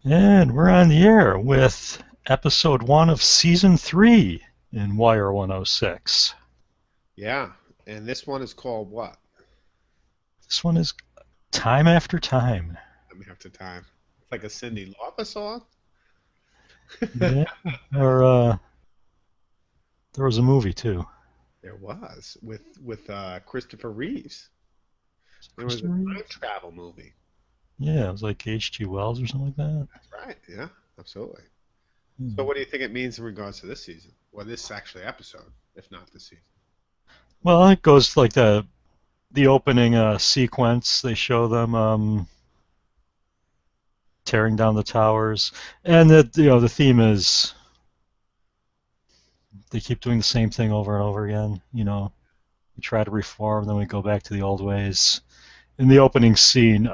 And we're on the air with episode 1 of season 3 in Wire 106. Yeah, and this one is called what? This one is Time After Time. Let me have to time. It's like a Cyndi Lauper song. Yeah, or there was a movie too. There was with Christopher Reeves. There was a Christopher time Reeve? travel movie. Yeah, it was like H.G. Wells or something like that. That's right. Yeah, absolutely. So, Hmm. what do you think it means in regards to this season, or this actually episode, if not this season? Well, it goes like the opening sequence. They show them tearing down the towers, and the theme is they keep doing the same thing over and over again. We try to reform, then we go back to the old ways. In the opening scene,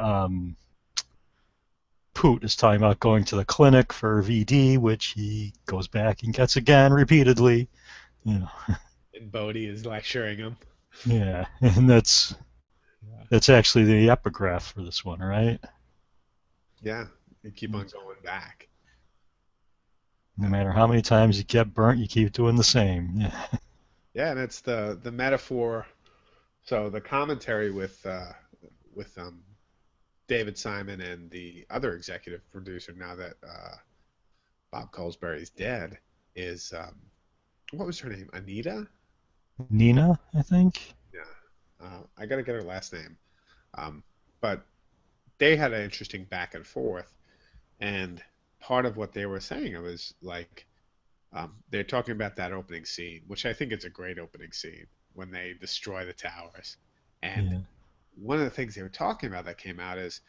Poot is talking about going to the clinic for VD, which he goes back and gets again repeatedly. You know, And Bodhi is lecturing him. yeah, and Yeah. that's actually the epigraph for this one, right? Yeah, you keep on going back. No matter how many times you get burnt, you keep doing the same. Yeah, Yeah, and it's the metaphor. So the commentary with David Simon and the other executive producer now that Bob Colesbury's dead is what was her name? Anita? Nina, I think. Yeah. I gotta get her last name. Um, but they had an interesting back and forth, and part of what they were saying was like they're talking about that opening scene, which I think is a great opening scene when they destroy the towers. And Yeah, one of the things they were talking about that came out is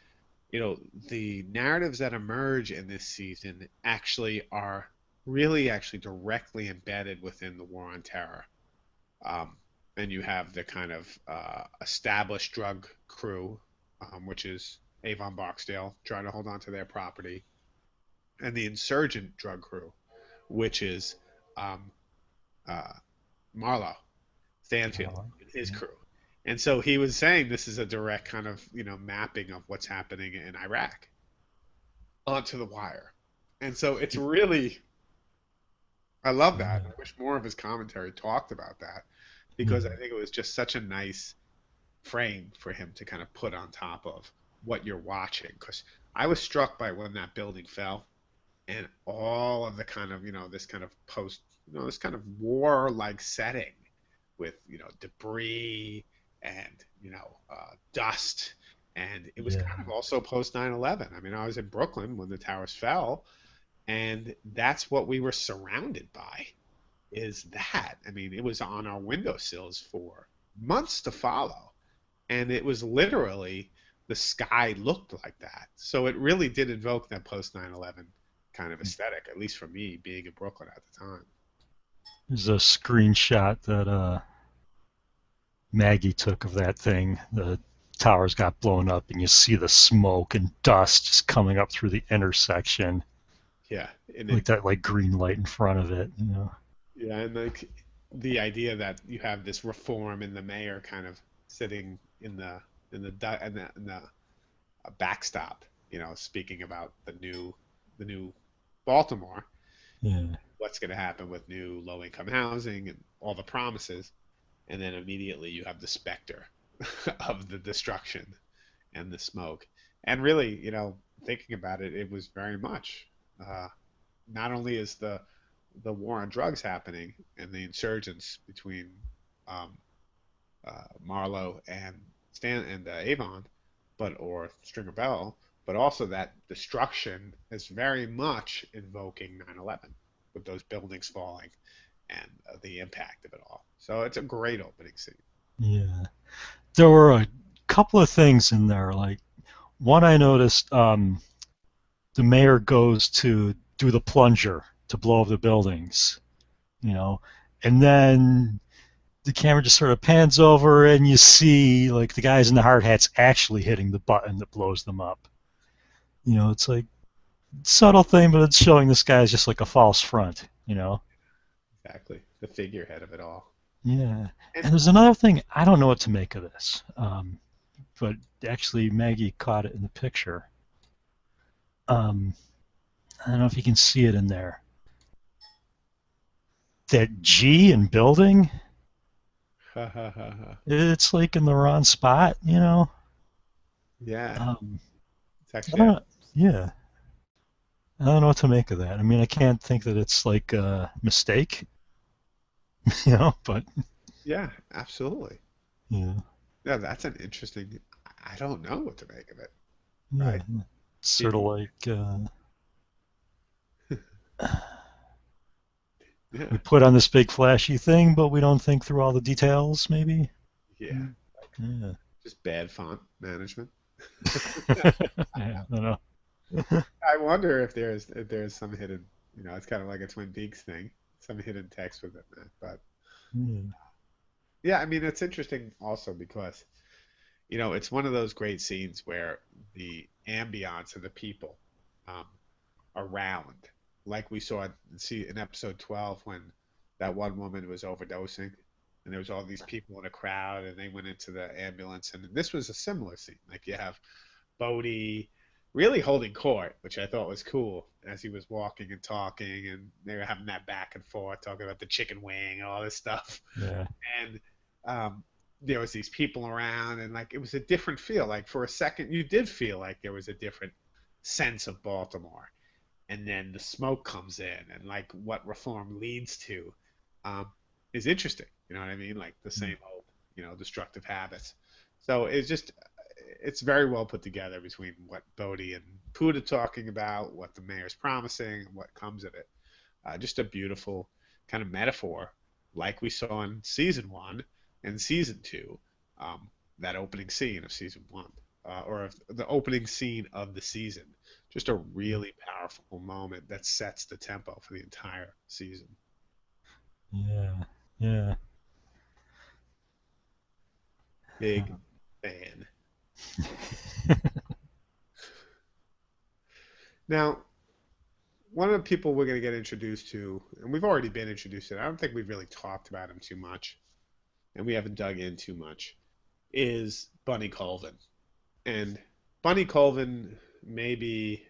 the narratives that emerge in this season actually are really actually directly embedded within the War on Terror. Um, and you have the kind of established drug crew, which is Avon Barksdale, trying to hold on to their property, and the insurgent drug crew, which is um, uh, Marlowe, Stanfield, Carla. and his Yeah. crew. And so he was saying this is a direct kind of mapping of what's happening in Iraq onto the wire. And so it's really, I love that. I wish more of his commentary talked about that because I Yeah. think it was just such a nice frame for him to kind of put on top of what you're watching. Because I was struck by when that building fell and all of the kind of, this kind of this kind of war-like setting with, debris and, dust. And it was kind Yeah. of also post 9/11. I mean, I was in Brooklyn when the towers fell, and that's what we were surrounded by is that. I mean, it was on our windowsills for months to follow. And it was literally the sky looked like that. So it really did invoke that post 9/11 kind of aesthetic, at least for me being in Brooklyn at the time. There's a screenshot that Maggie took of that thing. The towers got blown up, and you see the smoke and dust just coming up through the intersection, Yeah, and like it, that, like green light in front of it. yeah, and like the idea that you have this reform and the mayor kind of sitting in the backstop, speaking about the new Baltimore, Yeah, what's going to happen with new low-income housing and all the promises, and then immediately you have the specter of the destruction and the smoke. And really, thinking about it, it was very much uh, not only is the war on drugs happening and the insurgents between um, Marlowe and Stan and Avon, or Stringer Bell, but also that destruction is very much invoking 9/11 with those buildings falling and the impact of it all. So it's a great opening scene. yeah. There were a couple of things in there. Like one, I noticed the mayor goes to do the plunger to blow up the buildings, you know, and then the camera just sort of pans over and you see like the guys in the hard hats actually hitting the button that blows them up. It's like subtle thing, but it's showing this guy as just like a false front. Exactly, the figurehead of it all. Yeah. And And there's another thing, I don't know what to make of this, but actually Maggie caught it in the picture. Um, I don't know if you can see it in there. That G in building, Ha ha ha ha. it's like in the wrong spot, you know. Yeah, Um, it's I actually don't know. Yeah, I don't know what to make of that. I mean, I can't think that it's like a mistake, you know, but yeah, absolutely. yeah, Yeah, that's an interesting. I don't know what to make of it. yeah, Right? it's sort Did of you? like we Yeah, put on this big flashy thing, but we don't think through all the details, maybe. yeah. Mm, yeah. Just bad font management. Yeah, I don't know. I wonder if there's some hidden, it's kind of like a Twin Peaks thing, some hidden text within that. But Yeah. yeah, I mean, it's interesting also because, it's one of those great scenes where the ambiance of the people um, around, like we saw see in episode 12 when that one woman was overdosing and there was all these people in a crowd and they went into the ambulance and this was a similar scene. Like you have Bodie really holding court, which I thought was cool as he was walking and talking, and they were having that back and forth, talking about the chicken wing and all this stuff. Yeah. And um, there was these people around, and like it was a different feel. Like for a second, you did feel like there was a different sense of Baltimore. And then the smoke comes in, and like what reform leads to um, is interesting. You know what I mean? Like the same old, destructive habits. So it's very well put together between what Bodie and Poot are talking about, what the mayor's promising, and what comes of it. Just a beautiful kind of metaphor, like we saw in season 1 and season 2, that opening scene of season 1, or of the opening scene of the season. Just a really powerful moment that sets the tempo for the entire season. Yeah. Yeah. Big fan. Now, one of the people we're going to get introduced to, and we've already been introduced to, I don't think we've really talked about him too much, and we haven't dug in too much, is Bunny Colvin. And Bunny Colvin may be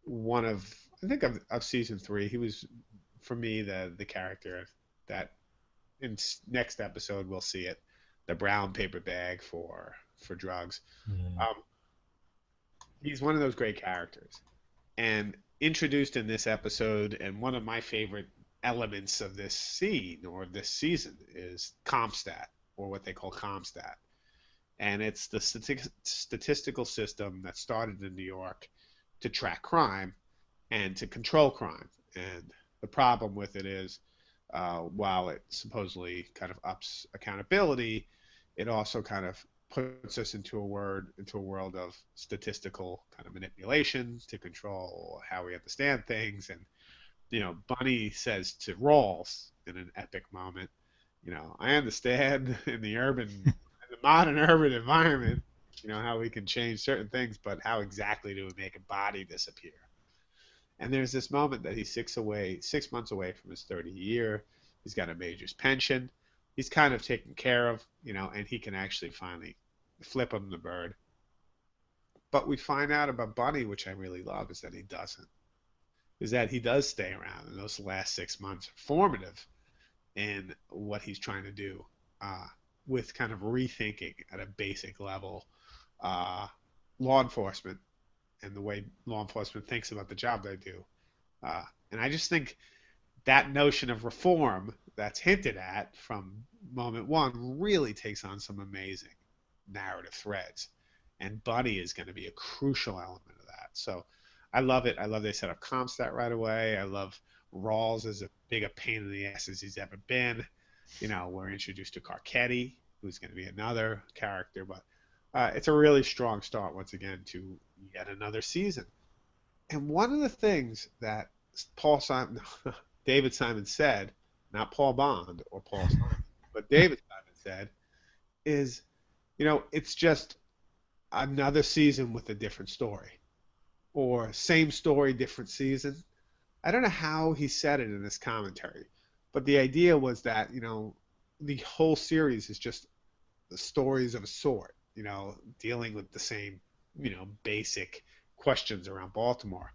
one of, I think of season 3. He was, for me, the character that in next episode we'll see it, the brown paper bag for drugs. Yeah. Um, he's one of those great characters, and introduced in this episode, and one of my favorite elements of this scene or this season is Comstat, or what they call Comstat. And it's the statistical system that started in New York to track crime and to control crime. And the problem with it is, while it supposedly kind of ups accountability, it also kind of puts us into a world of statistical kind of manipulation to control how we understand things. And Bunny says to Rawls in an epic moment, I understand in the modern urban environment, how we can change certain things, but how exactly do we make a body disappear? And there's this moment that he's 6 months away from his 30 year. He's got a major's pension. He's kind of taken care of, and he can actually finally flip him the bird. But we find out about Bunny, which I really love, is that he doesn't. Is that he does stay around, and those last 6 months are formative in what he's trying to do, uh, with kind of rethinking at a basic level uh, law enforcement and the way law enforcement thinks about the job they do. And I just think that notion of reform that's hinted at from moment 1 really takes on some amazing narrative threads. And Bunny is going to be a crucial element of that. So I love it. I love they set up Comstat right away. I love Rawls as big a pain in the ass as he's ever been. We're introduced to Carcetti, who's going to be another character, but it's a really strong start once again to yet another season. And one of the things that Paul Simon, David Simon said, not Paul Bond or Paul Simon, but David Simon said, is, it's just another season with a different story, or same story, different season. I don't know how he said it in this commentary, but the idea was that, the whole series is just the stories of a sort, dealing with the same, basic questions around Baltimore.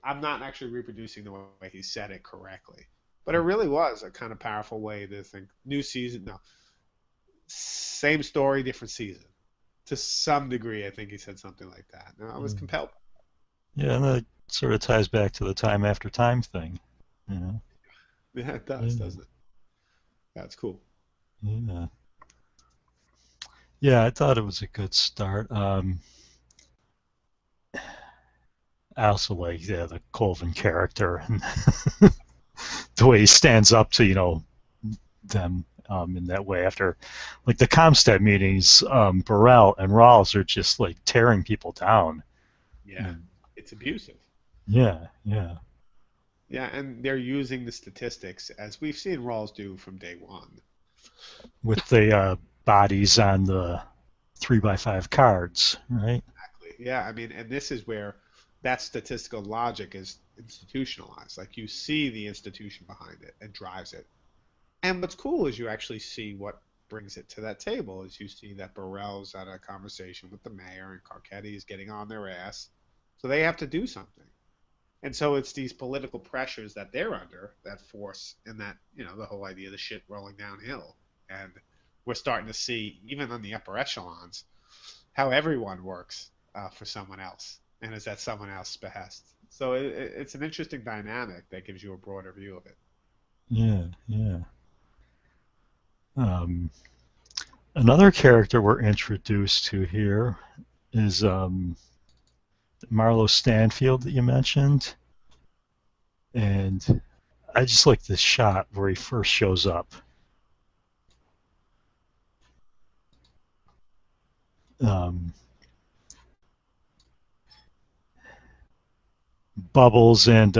I'm not actually reproducing the way he said it correctly, but it really was a kind of powerful way to think. New season, no, same story, different season. To some degree, I think he said something like that. No, I was Mm. compelled. Yeah, and that sort of ties back to the time after time thing. You know? Yeah, it does, Yeah, doesn't it? That's cool. yeah, yeah. I thought it was a good start. I also like the Colvin character and the way he stands up to them in that way after like the Comstead meetings. Burrell and Rawls are just like tearing people down. Yeah, And, it's abusive. yeah, yeah. Yeah, and they're using the statistics as we've seen Rawls do from day one. With the bodies on the 3x5 cards, right? Exactly. Yeah, I mean, and this is where that statistical logic is institutionalized. Like you see the institution behind it and drives it. And what's cool is you actually see what brings it to that table. Is you see that Burrell's had a conversation with the mayor and Carcetti is getting on their ass, so they have to do something. And so it's these political pressures that they're under that force and that, the whole idea of the shit rolling downhill. And we're starting to see, even on the upper echelons, how everyone works for someone else and is at someone else's behest. So it's an interesting dynamic that gives you a broader view of it. Yeah, yeah. Um, Another character we're introduced to here is Marlo Stanfield that you mentioned, and I just like this shot where he first shows up. Um, Bubbles and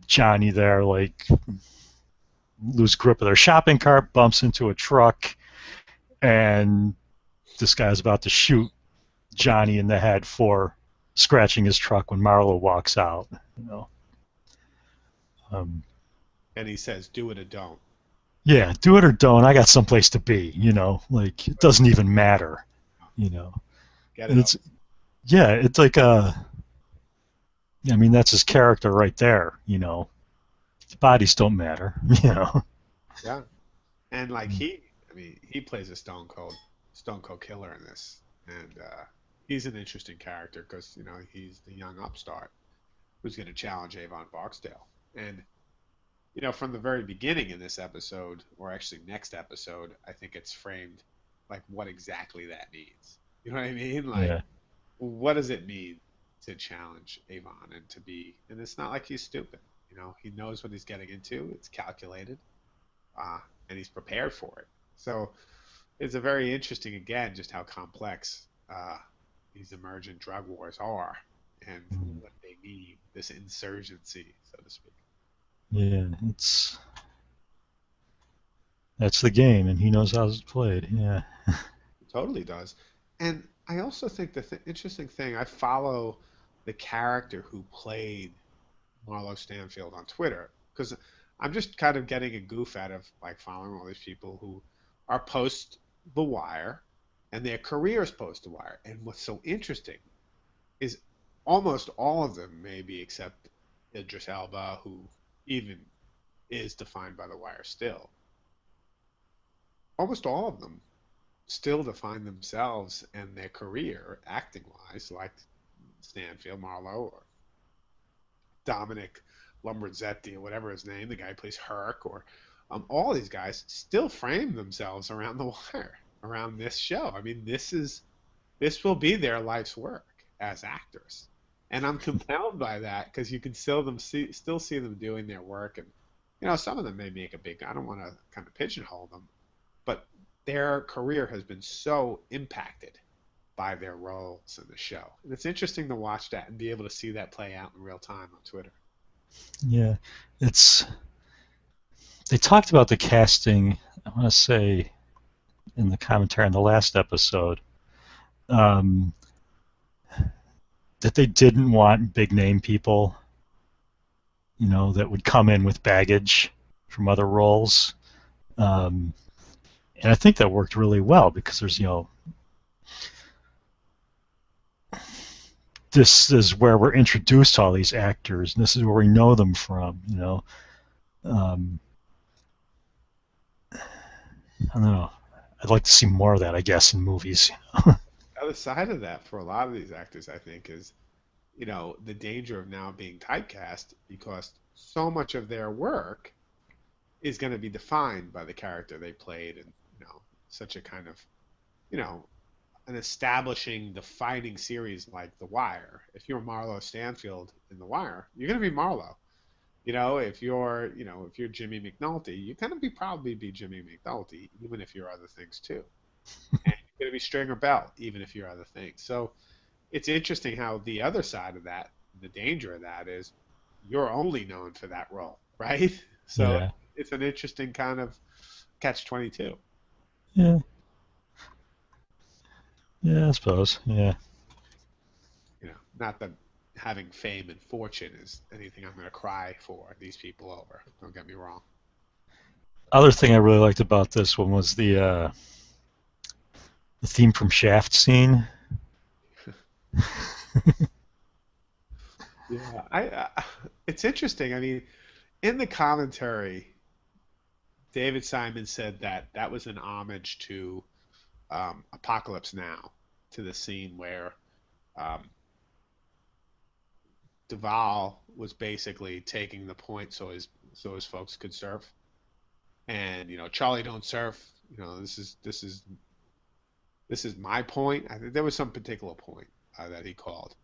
Johnny there like lose grip of their shopping cart, bumps into a truck, and this guy's about to shoot Johnny in the head for scratching his truck when Marlo walks out. You know, um, And he says, do it or don't. yeah, do it or don't. I got someplace to be. Like it doesn't even matter. You know, Get and it up. it's yeah, it's like I mean that's his character right there. The bodies don't matter. You know. Yeah. And like I mean, he plays a stone cold killer in this. And he's an interesting character because, he's the young upstart who's going to challenge Avon Barksdale. And from the very beginning in this episode, or actually next episode, I think it's framed like what exactly that means. You know what I mean? Like, Yeah. what does it mean to challenge Avon and to be? And it's not like he's stupid. He knows what he's getting into. It's calculated, uh, and he's prepared for it. So it's a very interesting, again, just how complex these emergent drug wars are and what they mean, this insurgency, so to speak. Yeah. That's the game, and he knows how it's played. Yeah. It totally does. And I also think the interesting thing, I follow the character who played Marlo Stanfield on Twitter because I'm just kind of getting a goof out of like following all these people who are post The Wire and their careers post The Wire. And what's so interesting is almost all of them, maybe except Idris Elba, who even is defined by The Wire still, almost all of them still define themselves and their career acting wise, like Stanfield, Marlowe, or Dominic Lombardzetti, or whatever his name, the guy who plays Herc, or all these guys still frame themselves around The Wire, around this show. I mean, this will be their life's work as actors, and I'm compelled by that because you can still see them doing their work, and some of them may make a big. I don't want to kind of pigeonhole them, but their career has been so impacted by their roles in the show. And it's interesting to watch that and be able to see that play out in real time on Twitter. Yeah. It's they talked about the casting. I want to say in the commentary on the last episode um, that they didn't want big name people, that would come in with baggage from other roles. Um, and I think that worked really well because there's this is where we're introduced to all these actors, and this is where we know them from. Um, I don't know. I'd like to see more of that, I guess, in movies. The other side of that for a lot of these actors, I think, is the danger of now being typecast because so much of their work is going to be defined by the character they played, and such a kind of you know an establishing defining series like The Wire. If you're Marlo Stanfield in The Wire, you're going to be Marlo. If you're Jimmy McNulty, you're going to be probably be Jimmy McNulty, even if you're other things too. And you're going to be Stringer Bell, even if you're other things. So it's interesting how the other side of that, the danger of that is you're only known for that role, right? So Yeah. it's an interesting kind of catch 22. Yeah. Yeah, I suppose. Yeah. Not that having fame and fortune is anything I'm going to cry for these people over. Don't get me wrong. Other thing I really liked about this one was the theme from Shaft scene. Yeah, it's interesting. I mean, in the commentary, David Simon said that that was an homage to Apocalypse Now, to the scene where um, Duvall was basically taking the point so his folks could surf, and Charlie don't surf. This is my point. I think there was some particular point that he called.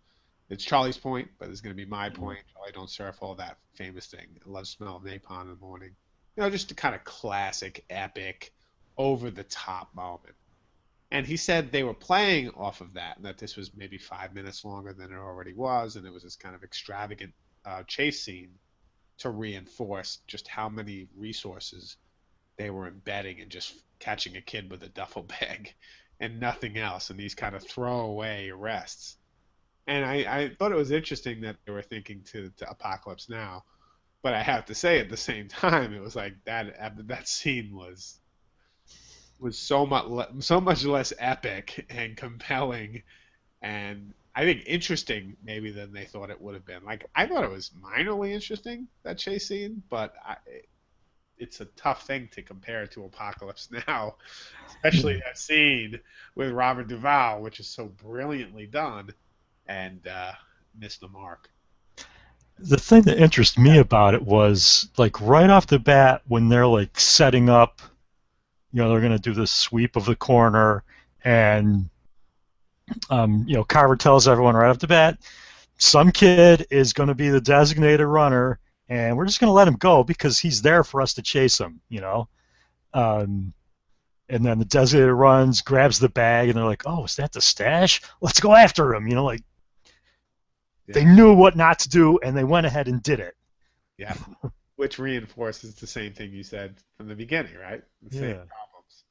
It's Charlie's point, but it's going to be my point. Charlie don't surf, all that famous thing. I love smell of napalm in the morning. Just a kind of classic, epic, over the top moment. And he said they were playing off of that, and that this was maybe 5 minutes longer than it already was, and it was this kind of extravagant chase scene to reinforce just how many resources they were embedding in just catching a kid with a duffel bag and nothing else, and these kind of throwaway arrests. And I thought it was interesting that they were thinking to Apocalypse Now, but I have to say at the same time, it was like that scene was so much less epic and compelling, and I think interesting maybe than they thought it would have been. Like I thought it was minorly interesting, that chase scene, but it's a tough thing to compare to Apocalypse Now, especially that scene with Robert Duvall, which is so brilliantly done and missed the mark. The thing that interests me about it was like right off the bat when they're like setting up, they're going to do this sweep of the corner, and Carver tells everyone right off the bat, some kid is going to be the designated runner, and we're just going to let him go because he's there for us to chase him. Um, and then the designated runs, grabs the bag, and they're like, "Oh, is that the stash? Let's go after him!" Like they Yeah, knew what not to do, and they went ahead and did it. yeah. Which reinforces the same thing you said from the beginning, right? The same Yeah. problems.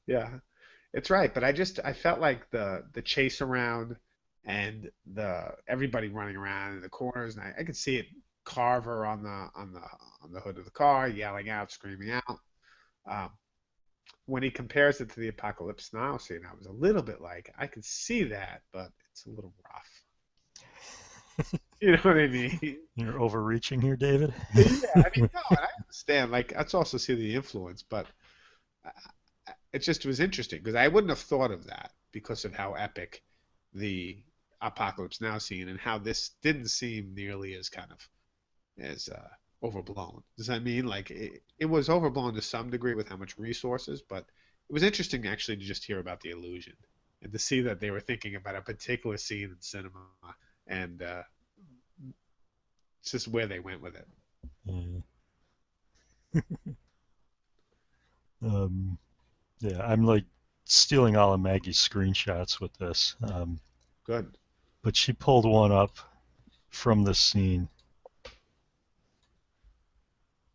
Yeah, it's right. But I felt like the chase around and the everybody running around in the corners, and I could see it. Carver on the hood of the car, yelling out, screaming out. Um, when he compares it to the Apocalypse Now scene, I was a little bit like, I can see that, but it's a little rough. You know what I mean? You're overreaching here, David. Yeah, I mean, no, and I understand. Like, let's also see the influence, but it just was interesting because I wouldn't have thought of that because of how epic the Apocalypse Now scene and how this didn't seem nearly as kind of as overblown. Does that mean like it was overblown to some degree with how much resources, but it was interesting actually to just hear about the illusion and to see that they were thinking about a particular scene in cinema and it's just where they went with it. Yeah. Um, yeah, I'm like stealing all of Maggie's screenshots with this. Good. But she pulled one up from this scene,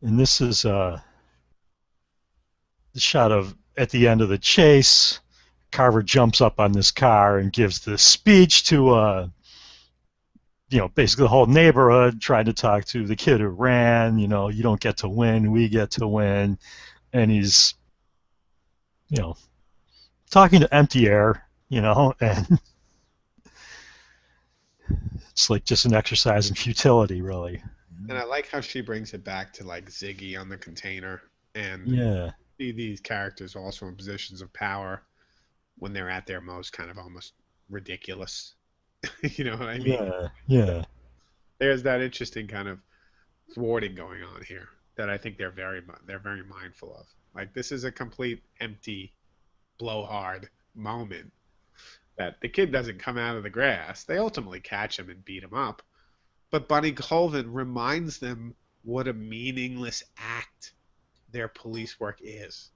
and this is the shot of at the end of the chase. Carver jumps up on this car and gives this speech to basically the whole neighborhood, trying to talk to the kid who ran. You don't get to win, we get to win, and he's you know talking to empty air. And It's like just an exercise in futility, really. And I like how she brings it back to like Ziggy on the container, and Yeah, see these characters also in positions of power when they're at their most kind of almost ridiculous. You know what I mean? yeah, yeah, There's that interesting kind of thwarting going on here that I think they're very mindful of. Like this is a complete empty blowhard moment that the kid doesn't come out of the grass. They ultimately catch him and beat him up, but Bunny Colvin reminds them what a meaningless act their police work is.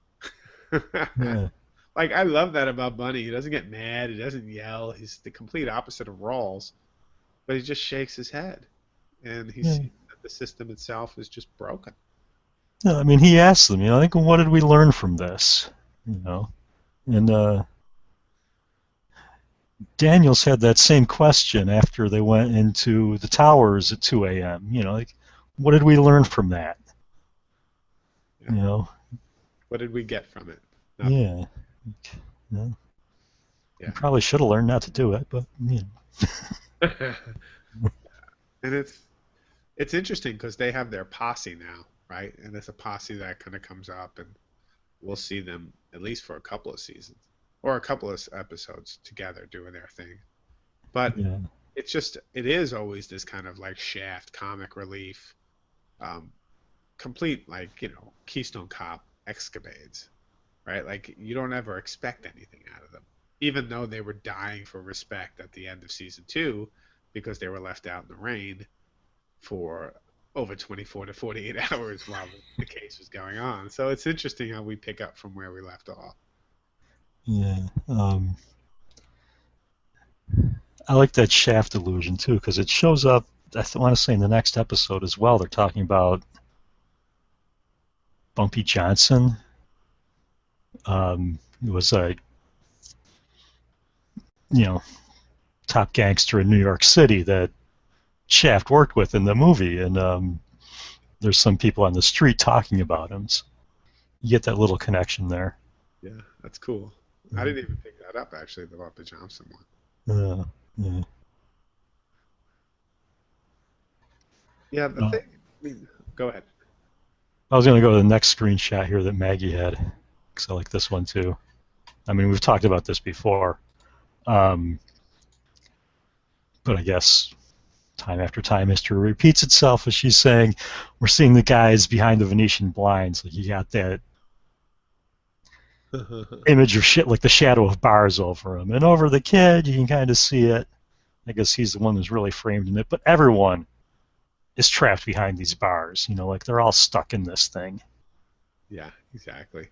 yeah, Like I love that about Bunny. He doesn't get mad. He doesn't yell. He's the complete opposite of Rawls, but he just shakes his head, and he yeah. sees that the system itself is just broken. No, I mean, he asked them, like, what did we learn from this? And Daniels had that same question after they went into the towers at 2 a.m. Like, what did we learn from that? Yeah. You know, What did we get from it? Nothing. yeah. You Yeah. probably should have learned not to do it, but And it's interesting because they have their posse now, right? And it's a posse that kind of comes up, and we'll see them at least for a couple of seasons or a couple of episodes together doing their thing. But yeah, it is always this kind of like Shaft comic relief, um, complete like Keystone Cop escapades, right? Like you don't ever expect anything out of them, even though they were dying for respect at the end of season two because they were left out in the rain for over 24 to 48 hours while the case was going on. So it's interesting how we pick up from where we left off. yeah. I like that Shaft illusion too because it shows up. I want to say in the next episode as well. They're talking about Bumpy Johnson. He was a top gangster in New York City that Shaft worked with in the movie, and there's some people on the street talking about him. So you get that little connection there. Yeah, that's cool. I didn't even pick that up actually, the Bumpy Johnson one. Yeah. Yeah, the Uh, thing. I mean, go ahead. I was going to go to the next screenshot here that Maggie had, because I like this one too. I mean, we've talked about this before, but I guess time after time history repeats itself as she's saying, we're seeing the guys behind the Venetian blinds. Like you got that image of shit like the shadow of bars over him. And over the kid, you can kind of see it. I guess he's the one who's really framed in it. But everyone is trapped behind these bars. Like they're all stuck in this thing. Yeah, exactly.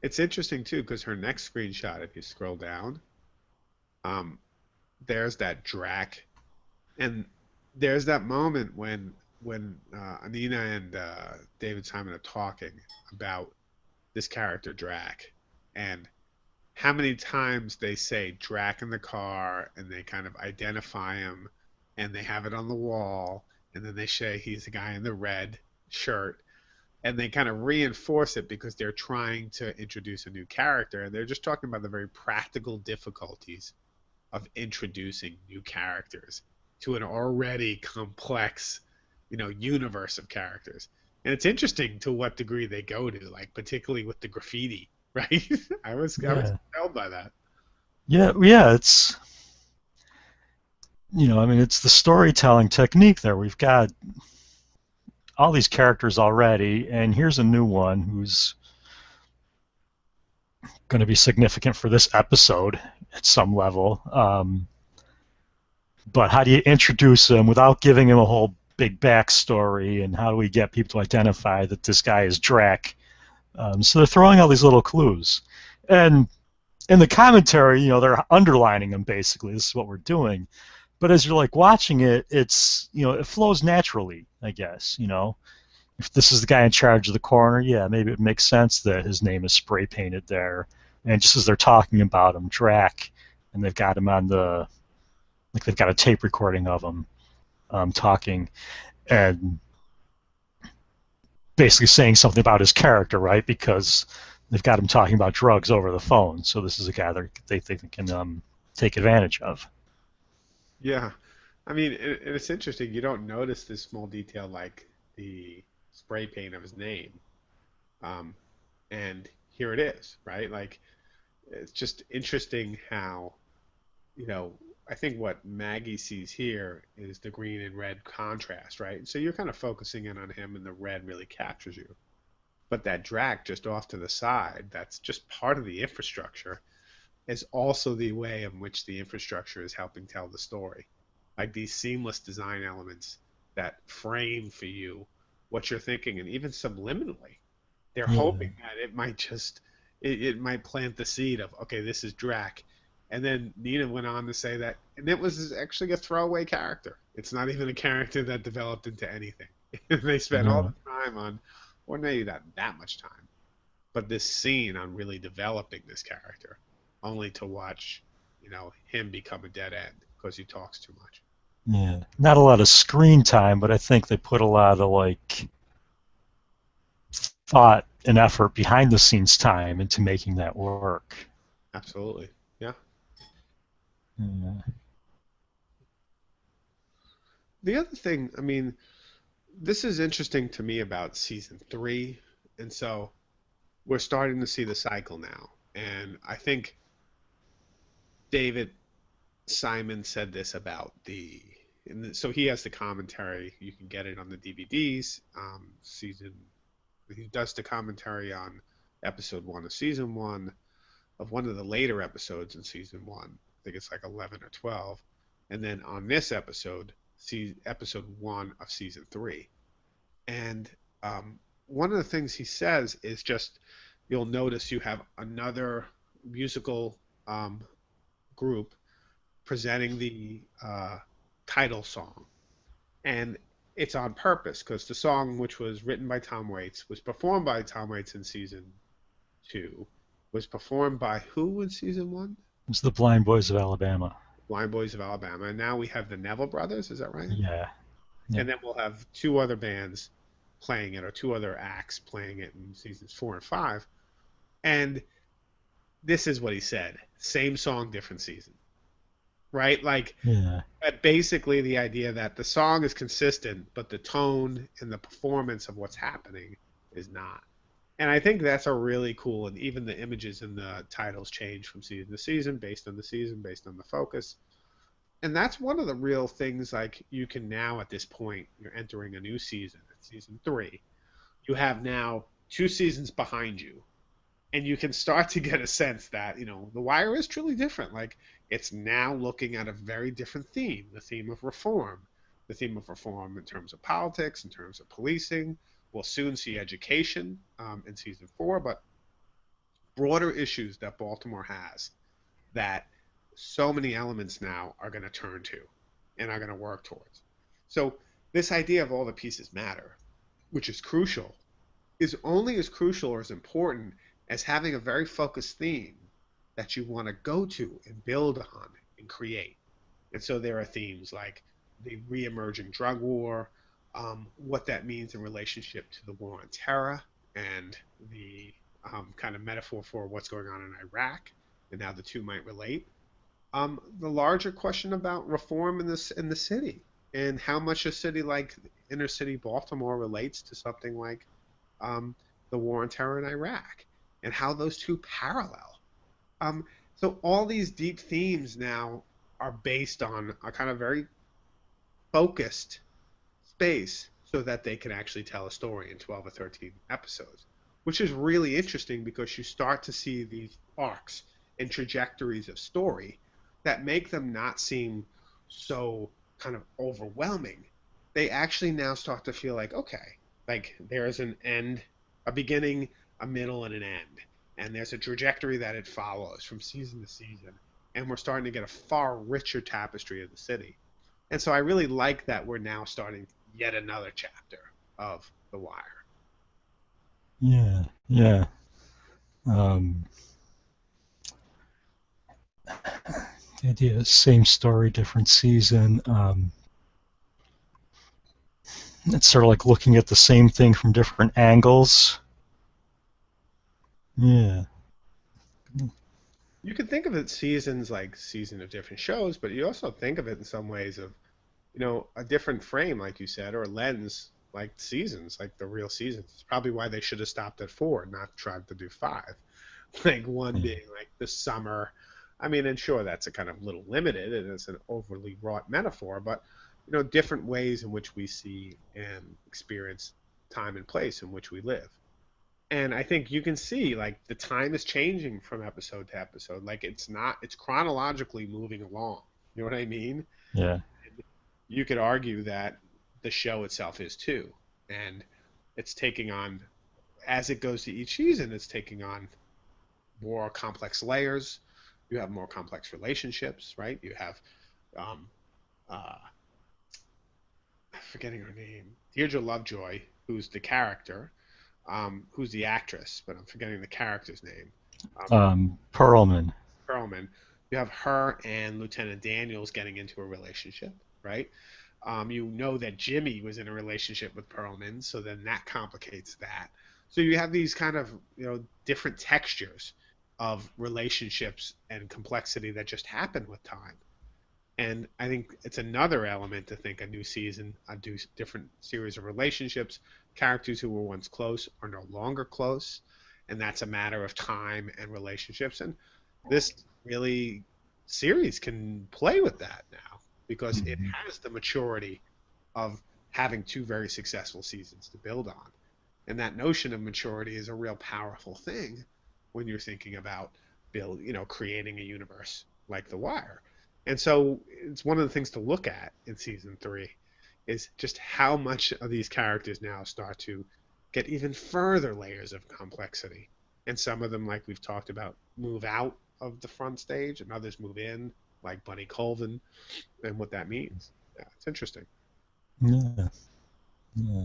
It's interesting too because her next screenshot, if you scroll down, um, there's that Drac, and there's that moment when Anina and David Simon are talking about this character Drac, and how many times they say Drac in the car, and they kind of identify him, and they have it on the wall, and then they say he's the guy in the red shirt, and they kind of reinforce it because they're trying to introduce a new character, and they're just talking about the very practical difficulties of introducing new characters to an already complex, universe of characters. And it's interesting to what degree they go to, like particularly with the graffiti, right? I was Yeah. compelled by that. Yeah. It's I mean, it's the storytelling technique there. We've got all these characters already, and here's a new one who's going to be significant for this episode at some level. But how do you introduce him without giving him a whole big backstory, and how do we get people to identify that this guy is Drac? So they're throwing all these little clues. And in the commentary, they're underlining them basically. This is what we're doing. But as you're like watching it, it's it flows naturally, I guess. If this is the guy in charge of the coroner, yeah, maybe it makes sense that his name is spray painted there. And just as they're talking about him, Drac, and they've got him on they've got a tape recording of him talking, and basically saying something about his character, right? Because they've got him talking about drugs over the phone. So this is a guy that they think they can take advantage of. Yeah. I mean, it's interesting. You don't notice this small detail like the spray paint of his name. Um, and here it is, right? Like, it's just interesting how, you know, I think what Maggie sees here is the green and red contrast, right? So you're kind of focusing in on him, and the red really captures you. But that drac just off to the side, that's just part of the infrastructure, is also the way in which the infrastructure is helping tell the story. Like these seamless design elements that frame for you what you're thinking, and even subliminally, they're Yeah. hoping that it might just it might plant the seed of, okay, this is Drac. And then Nina went on to say that, and it was actually a throwaway character. It's not even a character that developed into anything. They spent all Yeah. the time on, or maybe not that much time, but this scene on really developing this character, only to watch, him become a dead end because he talks too much. Yeah. Not a lot of screen time, but I think they put a lot of like thought and effort behind the scenes time into making that work. Absolutely. Yeah. Yeah. The other thing, I mean, this is interesting to me about season three. And so we're starting to see the cycle now. And I think David Simon said this about so he has the commentary. You can get it on the DVDs. He does the commentary on episode 1 of season one of one of the later episodes in season one. I think it's like 11 or 12. And then on this episode, see episode 1 of season three. And one of the things he says is just, you'll notice you have another musical group presenting the title song. And it's on purpose because the song, which was written by Tom Waits, was performed by Tom Waits in season two, was performed by who in season one? It's the Blind Boys of Alabama. Blind Boys of Alabama. And now we have the Neville Brothers, is that right? Yeah. Yep. And then we'll have two other bands playing it, or two other acts playing it in seasons 4 and 5. And this is what he said: same song, different season, right? Like, Yeah. basically the idea that the song is consistent, but the tone and the performance of what's happening is not. And I think that's a really cool, and even the images and the titles change from season to season, based on the season, based on the focus. And that's one of the real things, like, you can now, at this point, you're entering a new season, season three. You have now 2 seasons behind you, and you can start to get a sense that, The Wire is truly different. Like, it's now looking at a very different theme, the theme of reform, the theme of reform in terms of politics, in terms of policing. We'll soon see education in season 4, but broader issues that Baltimore has, that so many elements now are going to turn to and are going to work towards. So this idea of all the pieces matter, which is crucial, is only as crucial or as important as having a very focused theme that you want to go to and build on and create. And so there are themes like the re-emerging drug war, what that means in relationship to the war on terror, and the kind of metaphor for what's going on in Iraq and how the two might relate. The larger question about reform in the city, and how much a city like inner city Baltimore relates to something like the war on terror in Iraq, and how those two parallel. Um, so all these deep themes now are based on a kind of very focused space, so that they can actually tell a story in 12 or 13 episodes, which is really interesting because you start to see these arcs and trajectories of story that make them not seem so kind of overwhelming. They actually now start to feel like, okay, like there's an end, a beginning, a middle, and an end. And there's a trajectory that it follows from season to season. And we're starting to get a far richer tapestry of the city. And so I really like that we're now starting yet another chapter of The Wire. Yeah. Yeah. Um, the idea is same story, different season. It's sort of like looking at the same thing from different angles. Yeah. You could think of it seasons like season of different shows, but you also think of it in some ways of a different frame, like you said, or lens, like seasons, like the real seasons. It's probably why they should have stopped at 4, not tried to do 5. Like one Yeah. being like the summer. I mean, and sure, that's a kind of little limited, and it's an overly wrought metaphor, but different ways in which we see and experience time and place in which we live. And I think you can see like the time is changing from episode to episode. Like it's chronologically moving along. You know what I mean? Yeah. You could argue that the show itself is too. And it's taking on, as it goes to each season, it's taking on more complex layers. You have more complex relationships, right? You have, um, uh, I'm forgetting her name, Deirdre Lovejoy, who's the character, who's the actress, but I'm forgetting the character's name. Um, Perlman. Perlman. You have her and Lieutenant Daniels getting into a relationship, right? You know that Jimmy was in a relationship with Perlman, so then that complicates that. So you have these kind of different textures of relationships and complexity that just happen with time. And I think it's another element to think a new season, different series of relationships, characters who were once close are no longer close, and that's a matter of time and relationships. And this really series can play with that now because it Mhm. has the maturity of having two very successful seasons to build on. And that notion of maturity is a real powerful thing when you're thinking about creating a universe like The Wire. And so it's one of the things to look at in season 3 is just how much of these characters now start to get even further layers of complexity. And some of them, like we've talked about, move out of the front stage and others move in, like Bunny Colvin, and what that means. Yeah, it's interesting. Yeah. Yeah.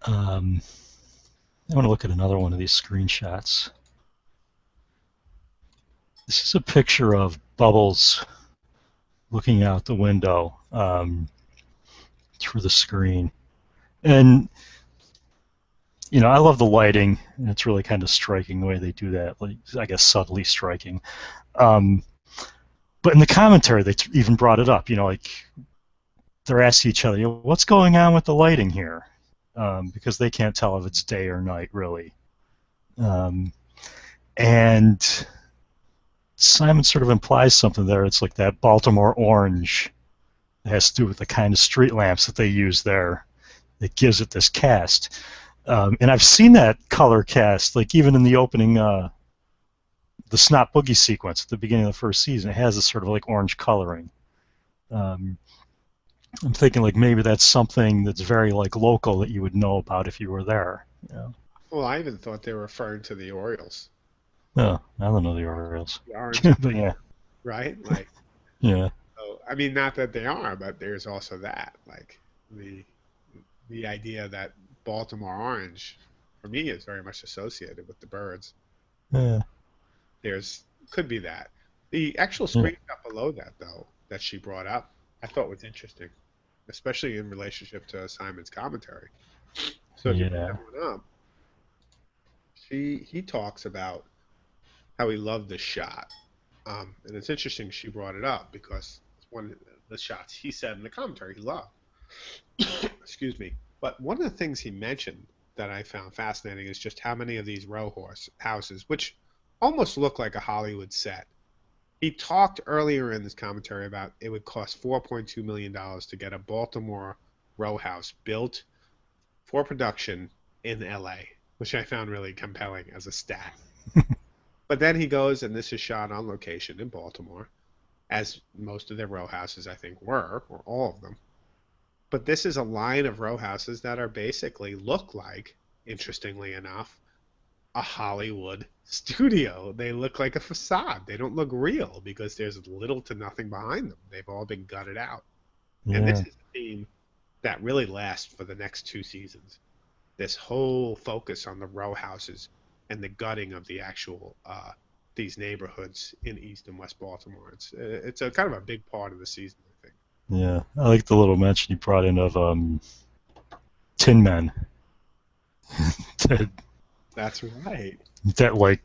Um, I want to look at another one of these screenshots. This is a picture of Bubbles looking out the window through the screen. And, I love the lighting, and it's really kind of striking the way they do that. Like, I guess subtly striking. Um, but in the commentary, they even brought it up. Like they're asking each other, what's going on with the lighting here? Because they can't tell if it's day or night, really. Um, and Simon sort of implies something there. It's like that Baltimore orange. It has to do with the kind of street lamps that they use there that gives it this cast. And I've seen that color cast, like even in the opening, the Snot Boogie sequence at the beginning of the first season. It has this sort of like orange coloring. Um, I'm thinking like maybe that's something that's very like local that you would know about if you were there. Yeah. Well, I even thought they were referring to the Orioles. Oh, I don't know the Orioles, The orange and but yeah, right? Like, yeah, so, I mean, not that they are, but there's also that, like the the idea that Baltimore orange, for me, is very much associated with the birds. yeah, There's could be that. The actual yeah, screenshot below that, though, that she brought up, I thought was interesting, especially in relationship to Simon's commentary. So if you put yeah. that one up, he talks about how he loved this shot. And it's interesting she brought it up because it's one of the shots he said in the commentary he loved. Excuse me. But one of the things he mentioned that I found fascinating is just how many of these row horse houses, which almost look like a Hollywood set. He talked earlier in this commentary about it would cost $4.2 million to get a Baltimore row house built for production in LA, which I found really compelling as a stat. But then he goes, and this is shot on location in Baltimore, as most of their row houses, I think, were, or all of them. But this is a line of row houses that are basically look like, interestingly enough, a Hollywood studio. They look like a facade. They don't look real because there's little to nothing behind them. They've all been gutted out. And this Yeah. is a theme that really lasts for the next 2 seasons. This whole focus on the row houses and the gutting of the actual these neighborhoods in East and West Baltimore. It's a kind of a big part of the season, I think. Yeah, I like the little mention you brought in of Tin Men that, That's right. that like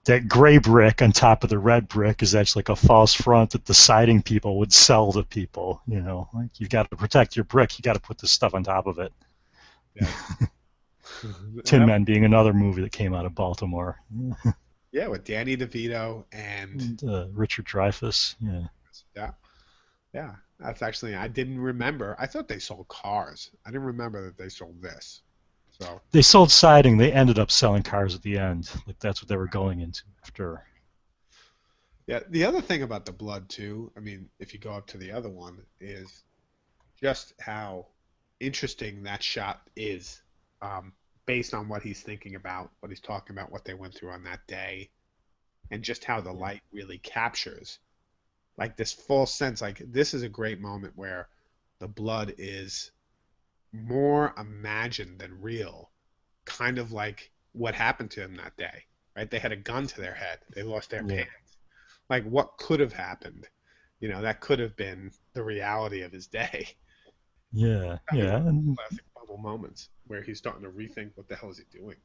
that gray brick on top of the red brick is actually like a false front that the siding people would sell to people. You know, like you've got to protect your brick, you got to put this stuff on top of it. Yes. Tin Men being another movie that came out of Baltimore. Yeah, with Danny DeVito And Richard Dreyfuss. Yeah. yeah, yeah. That's actually I didn't remember. I thought they sold cars. I didn't remember that they sold this. So They sold siding. They ended up selling cars at the end. Like that's what they were going into after. yeah, the other thing about the blood too, I mean, if you go up to the other one, is just how interesting that shot is, um, based on what he's thinking about, what he's talking about, what they went through on that day, and just how the light really captures like this full sense. Like this is a great moment where the blood is more imagined than real, kind of like what happened to him that day, right? They had a gun to their head, they lost their Yeah. pants. Like what could have happened? You know, that could have been the reality of his day. Yeah. Probably Yeah. one of the And classic bubble moments where he's starting to rethink what the hell is he doing.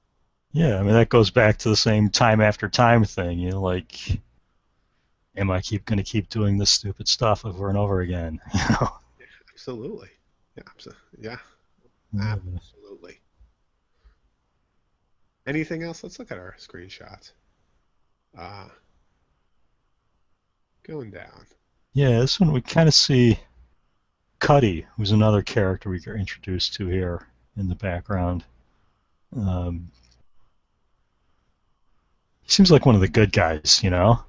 yeah, I mean that goes back to the same time after time thing. You know, like, am I keep going to keep doing this stupid stuff over and over again? You know. Absolutely. Yeah, yeah, Yeah. absolutely. Anything else? Let's look at our screenshots. Uh, Going down. Yeah, this one we kind of see Cuddy, who's another character we get introduced to here in the background. Um, he seems like one of the good guys, you know,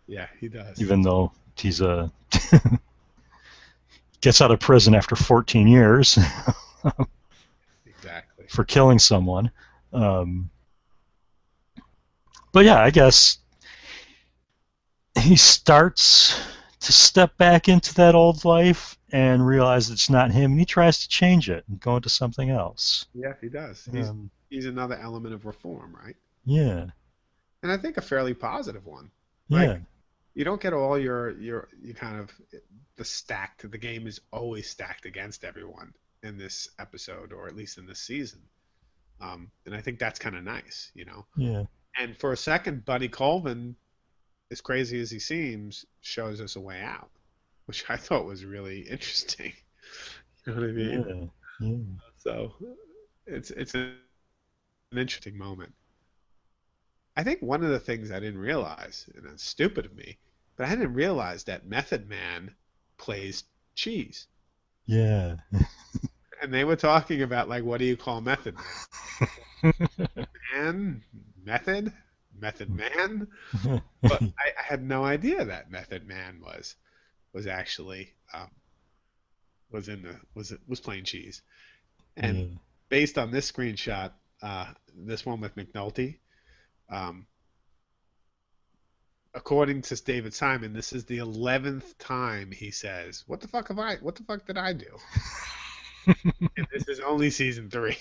Yeah, he does. even though he's a gets out of prison after 14 years Exactly. for killing someone. Um, but yeah, I guess he starts to step back into that old life and realize it's not him, and he tries to change it and go into something else. Yeah, he does. Um, He's another element of reform, right? yeah, And I think a fairly positive one. Like yeah, you don't get all your you kind of the game is always stacked against everyone in this episode or at least in this season. And I think that's kind of nice, you know. yeah, And for a second, Buddy Colvin, as crazy as he seems, shows us a way out, which I thought was really interesting. You know what I mean? yeah, yeah. So it's an interesting moment. I think one of the things I didn't realize, and it's stupid of me, but I didn't realize that Method Man plays Cheese. Yeah. And they were talking about like, what do you call Method Man? Method? Method Man? But I had no idea that Method Man was actually was playing Cheese. And Yeah. based on this screenshot, this one with McNulty, um, according to David Simon, this is the 11th time he says, "What the fuck have I? What the fuck did I do?" And this is only season 3,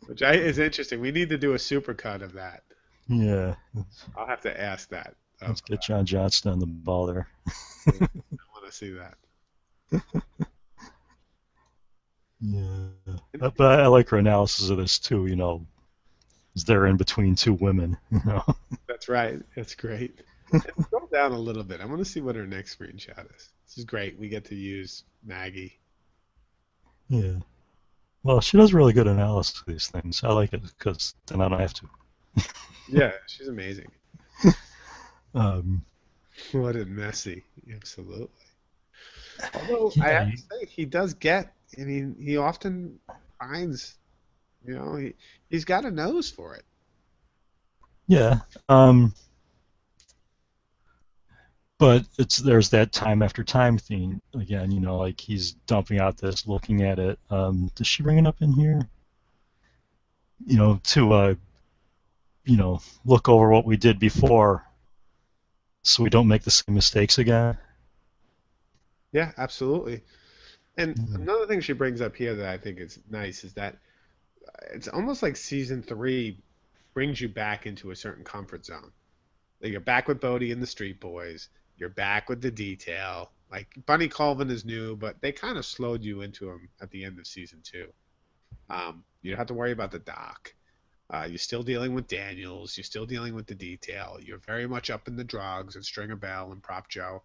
which is interesting. We need to do a supercut of that. Yeah. I'll have to ask that. Let's get John Johnston on the ball there. I want to see that. Yeah. But I like her analysis of this too, you know, is they're in between two women, you know. That's right. That's great. And scroll down a little bit. I want to see what our next screenshot is. This is great. We get to use Maggie. Yeah. Well, she does really good analysis of these things. I like it because then I don't have to. Yeah, she's amazing. Um, What a messy. Absolutely. Although I yeah. have to say, he does get. I mean, he often finds. You know, he's got a nose for it. Yeah. But there's that time after time theme again, you know, like he's dumping out this, looking at it. Does she bring it up in here? You know, to you know, look over what we did before so we don't make the same mistakes again. Yeah, absolutely. And Mm. another thing she brings up here that I think is nice is that it's almost like season 3 brings you back into a certain comfort zone. Like you're back with Bodie and the Street Boys. You're back with the detail. Like Bunny Colvin is new, but they kind of slowed you into him at the end of season 2. You don't have to worry about the doc. You're still dealing with Daniels. You're still dealing with the detail. You're very much up in the drugs and Stringer Bell and Prop Joe,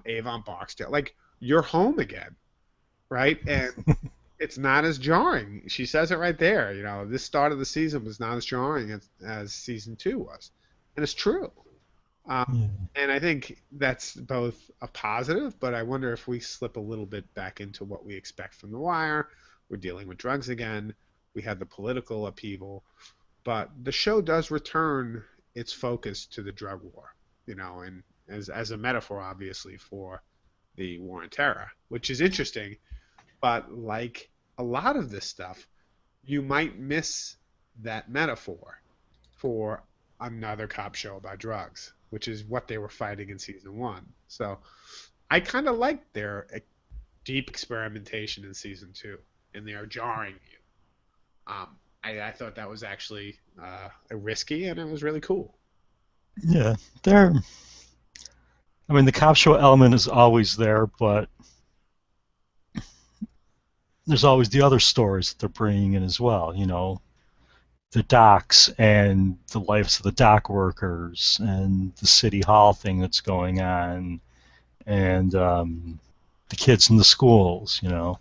Avon Barksdale. Like, you're home again, right? And it's not as jarring. She says it right there. You know, this start of the season was not as jarring as season 2 was, and it's true. Yeah. And I think that's both a positive, but I wonder if we slip a little bit back into what we expect from The Wire. We're dealing with drugs again. We had the political upheaval, but the show does return its focus to the drug war, you know, and as a metaphor, obviously, for the war on terror, which is interesting. But like a lot of this stuff, you might miss that metaphor for another cop show about drugs, which is what they were fighting in season 1. So I kind of liked their deep experimentation in season 2, and they are jarring you. I thought that was actually risky, and it was really cool. Yeah, they're. I mean, the cop show element is always there, but there's always the other stories that they're bringing in as well. You know, the docks and the lives of the dock workers and the city hall thing that's going on, and the kids in the schools. You know,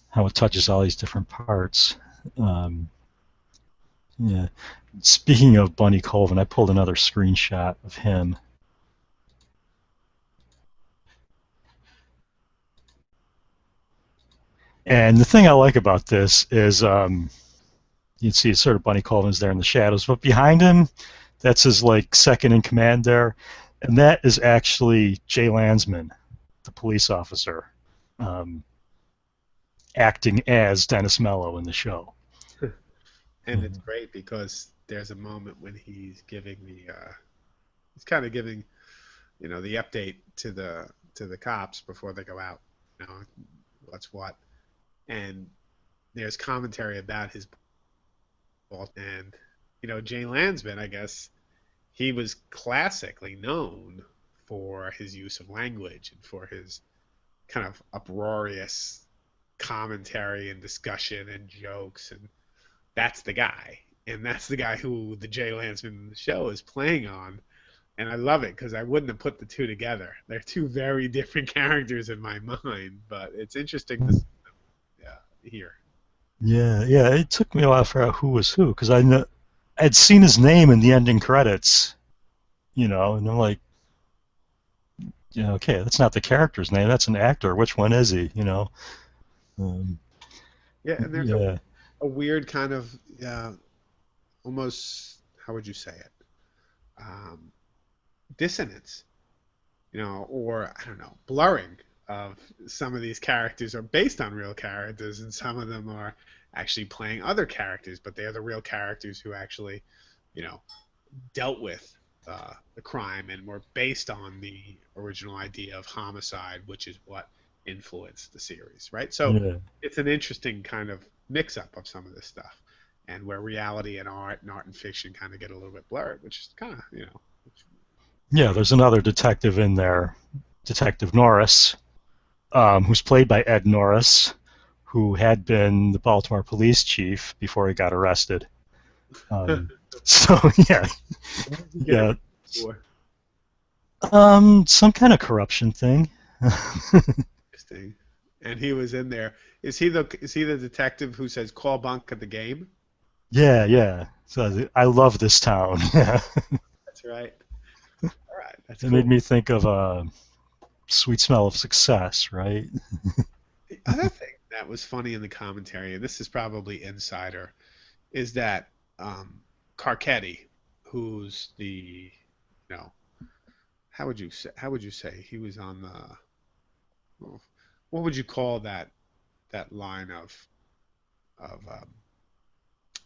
how it touches all these different parts. Um, yeah. Speaking of Bunny Colvin, I pulled another screenshot of him. And the thing I like about this is you can see it's sort of Bunny Colvin's there in the shadows, but behind him, that's his like second in command there, and that is actually Jay Landsman, the police officer, um, acting as Dennis Mello in the show. And it's great because there's a moment when he's kind of giving, you know, the update to the cops before they go out, you know, what's what. And there's commentary about his fault. And, you know, Jay Landsman, I guess, he was classically known for his use of language and for his kind of uproarious commentary and discussion and jokes. And that's the guy. And that's the guy who the Jay Landsman in the show is playing on. And I love it because I wouldn't have put the two together. They're two very different characters in my mind, but it's interesting to hear. Yeah, yeah. It took me a while to figure out who was who because I'd seen his name in the ending credits, you know, and I'm like, yeah, okay, that's not the character's name. That's an actor. Which one is he? You know. Um, Yeah, and there's yeah. a weird kind of almost, how would you say it? Um, Dissonance, you know, or I don't know, blurring of some of these characters are based on real characters, and some of them are actually playing other characters, but they are the real characters who actually, you know, dealt with the crime and were based on the original idea of homicide, which is what influenced the series, right? So Yeah. it's an interesting kind of mix-up of some of this stuff, and where reality and art and fiction kind of get a little bit blurred, which is kind of, you know, Yeah, there's another detective in there, Detective Norris, who's played by Ed Norris, who had been the Baltimore police chief before he got arrested. Um, so yeah, what did you get yeah, it for? some kind of corruption thing. Interesting. And he was in there. Is he the detective who says call bunk at the game? Yeah, yeah. So I love this town. Yeah, That's right. All right, that's it made cool. me think of Sweet Smell of Success, right? The other thing that was funny in the commentary, and this is probably insider, is that Carcetti, who's the, you know, how would you say he was on the, well, what would you call that line of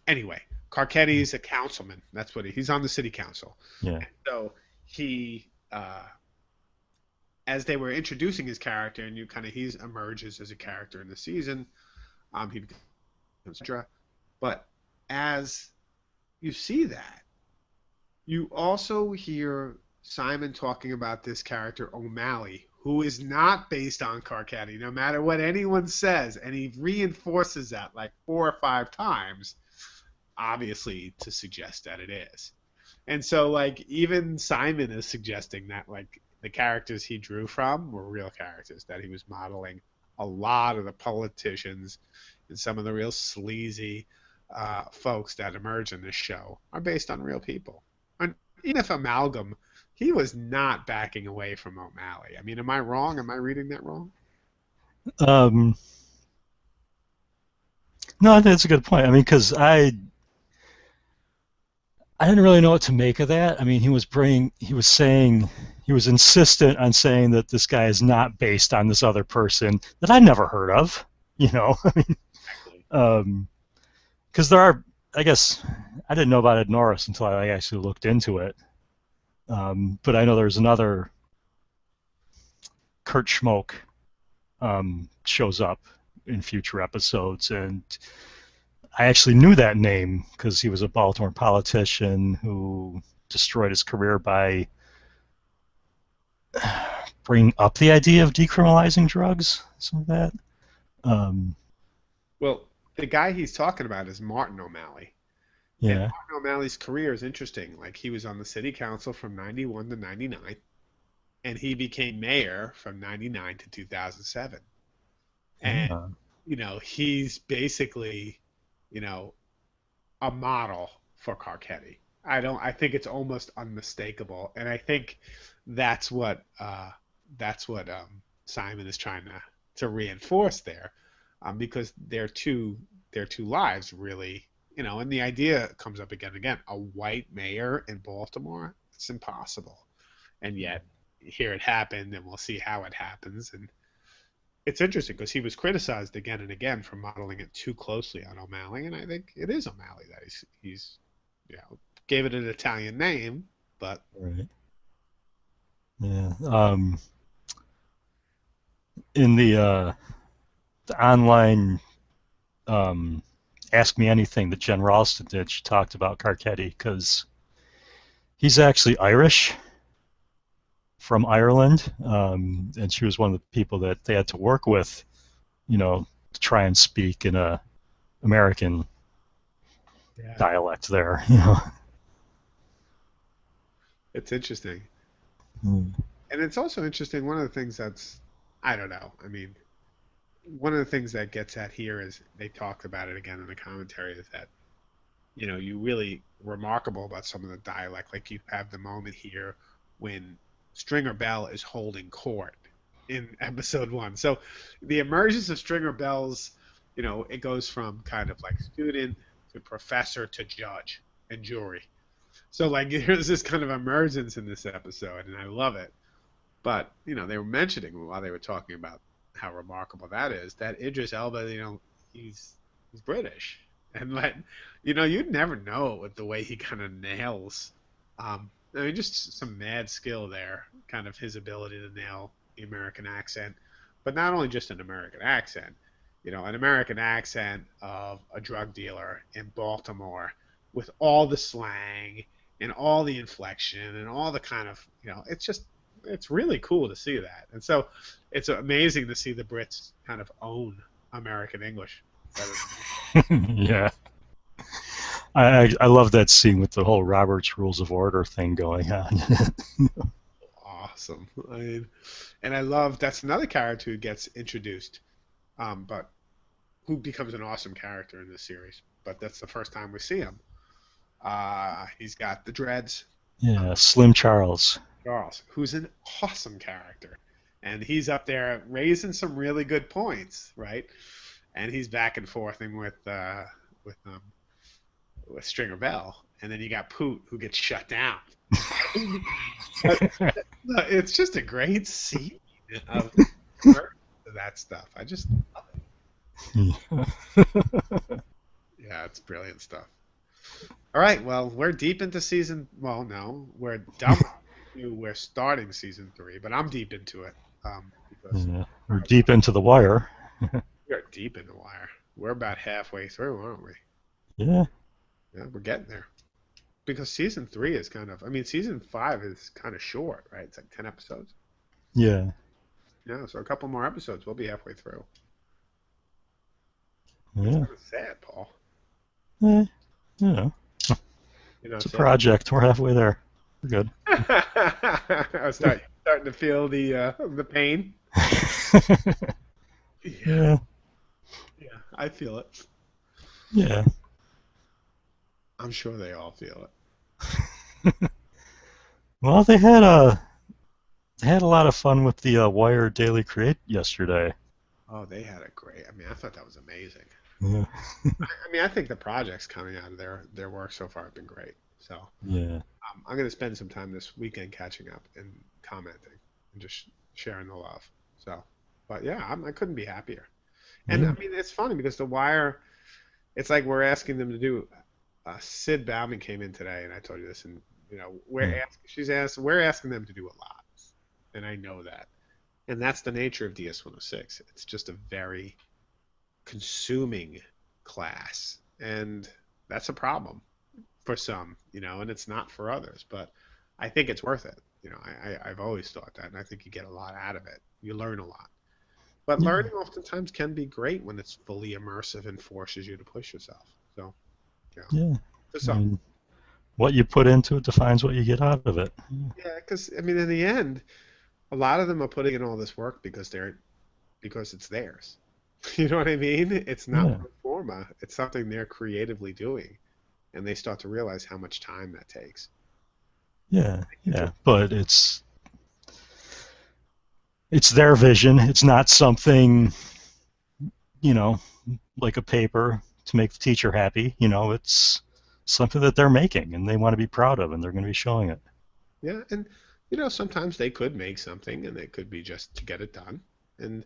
anyway, Carcetti's a councilman. That's what he's on the city council. Yeah, So he as they were introducing his character, and you kind of he emerges as a character in the season. He becomes extra, but as you see that, you also hear Simon talking about this character O'Malley, who is not based on Carcetti, no matter what anyone says, and he reinforces that like 4 or 5 times. obviously to suggest that it is. And so like even Simon is suggesting that like the characters he drew from were real characters, that he was modeling a lot of the politicians and some of the real sleazy folks that emerge in this show are based on real people. And even if Amalgam, he was not backing away from O'Malley. I mean, am I wrong? Am I reading that wrong? Um, no, I think that's a good point. I mean, because I didn't really know what to make of that. I mean, he was saying, he was insistent on saying that this guy is not based on this other person that I never heard of. You know, Exactly. because there are, I guess, I didn't know about Ed Norris until I actually looked into it. But I know there's another Kurt Schmoke shows up in future episodes, and I actually knew that name because he was a Baltimore politician who destroyed his career by bringing up the idea of decriminalizing drugs, some of that. Um, Well, the guy he's talking about is Martin O'Malley. And yeah. Martin O'Malley's career is interesting. Like he was on the city council from 91 to 99, and he became mayor from 99 to 2007. And, Yeah. he's basically, you know, a model for Carcetti. I think it's almost unmistakable. And I think that's what, uh, that's what Simon is trying to reinforce there, because their two lives really, and the idea comes up again and again. A white mayor in Baltimore, it's impossible. And yet here it happened, and we'll see how it happens. And it's interesting because he was criticized again and again for modeling it too closely on O'Malley, and I think it is O'Malley that he's gave it an Italian name, but Right. Yeah. In the online um, Ask Me Anything that Jen Ralston did, she talked about Carcetti because he's actually Irish from Ireland, and she was one of the people that they had to work with, to try and speak in a American yeah, dialect there. it's interesting. Mm. And it's also interesting. One of the things that's, I don't know. I mean, one of the things that gets at here is they talked about it again in the commentary is that you really remarkable about some of the dialect. Like you have the moment here when Stringer Bell is holding court in episode 1. So the emergence of Stringer Bell's, it goes from kind of like student to professor to judge and jury. So like there's this kind of emergence in this episode, and I love it. But they were mentioning while they were talking about how remarkable that is that Idris Elba, he's British, and you'd never know with the way he kind of nails. I mean, just some mad skill there, kind of his ability to nail the American accent, but not only just an American accent, an American accent of a drug dealer in Baltimore with all the slang and all the inflection and all the kind of, it's really cool to see that. And so it's amazing to see the Brits kind of own American English better Yeah. I love that scene with the whole Robert's Rules of Order thing going on. awesome. I mean, and I love that's another character who gets introduced, but who becomes an awesome character in this series. But that's the first time we see him. He's got the dreads. Yeah, Slim Charles. Charles, who's an awesome character, and he's up there raising some really good points, right? And he's back and forthing with um, with Stringer Bell, and then you got Poot who gets shut down. It's just a great scene of that stuff. I just love it. Yeah, it's brilliant stuff. All right, well, we're deep into season. Well, no, we're done. We're starting season 3, but I'm deep into it because Yeah, we're deep into the wire. we're deep in the wire. We're about halfway through, aren't we? Yeah. Yeah, we're getting there. Because season 3 is kind of, I mean, season 5 is kind of short, right? It's like 10 episodes. Yeah. Yeah, so a couple more episodes, we'll be halfway through. It's Yeah. kind of sad, Paul. Eh. Yeah, You know, it's a so project. We're halfway there. We're good. I starting to feel the pain. Yeah, Yeah, yeah, I feel it. yeah. I'm sure they all feel it. Well, they had a lot of fun with the Wire Daily Create yesterday. Oh, they had a great. I mean, I thought that was amazing. Yeah, I mean, I think the projects coming out of their work so far have been great. So yeah, I'm going to spend some time this weekend catching up and commenting and just sharing the love. So, but yeah, I couldn't be happier. And I yeah, mean, it's funny because The Wire, it's like we're asking them to do. Sid Bauman came in today, and I told you this, and yeah, we're asking them to do a lot, and I know that, and that's the nature of DS106. It's just a very consuming class, and that's a problem for some, and it's not for others. But I think it's worth it. I've always thought that, and I think you get a lot out of it. You learn a lot. But yeah, learning oftentimes can be great when it's fully immersive and forces you to push yourself. So, yeah, yeah. for I some. mean, what you put into it defines what you get out of it. Yeah, because I mean, in the end, a lot of them are putting in all this work because it's theirs. You know what I mean? It's not Yeah, pro forma. It's something they're creatively doing, and they start to realize how much time that takes. yeah, Into yeah. But it's their vision. It's not something, you know, like a paper to make the teacher happy. It's something that they're making and they want to be proud of, and they're going to be showing it. yeah, and sometimes they could make something, and it could be just to get it done, and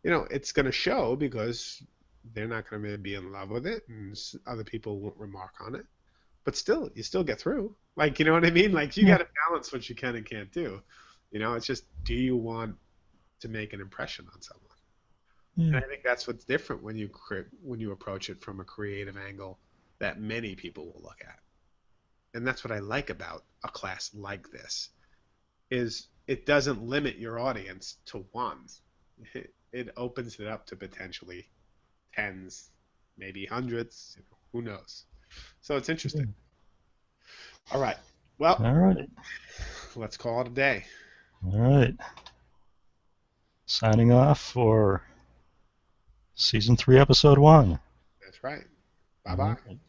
it's going to show because they're not going to be in love with it, and other people won't remark on it. But still, you still get through. Like, you know what I mean? Like, you Yeah, got to balance what you can and can't do. It's just, do you want to make an impression on someone? yeah, And I think that's what's different when you approach it from a creative angle that many people will look at. And that's what I like about a class like this is it doesn't limit your audience to one. It opens it up to potentially tens, maybe hundreds, who knows. So it's yeah. interesting. All right. Well, All right, let's call it a day. all right. Signing off for season 3, episode 1. That's right. Bye All bye. right.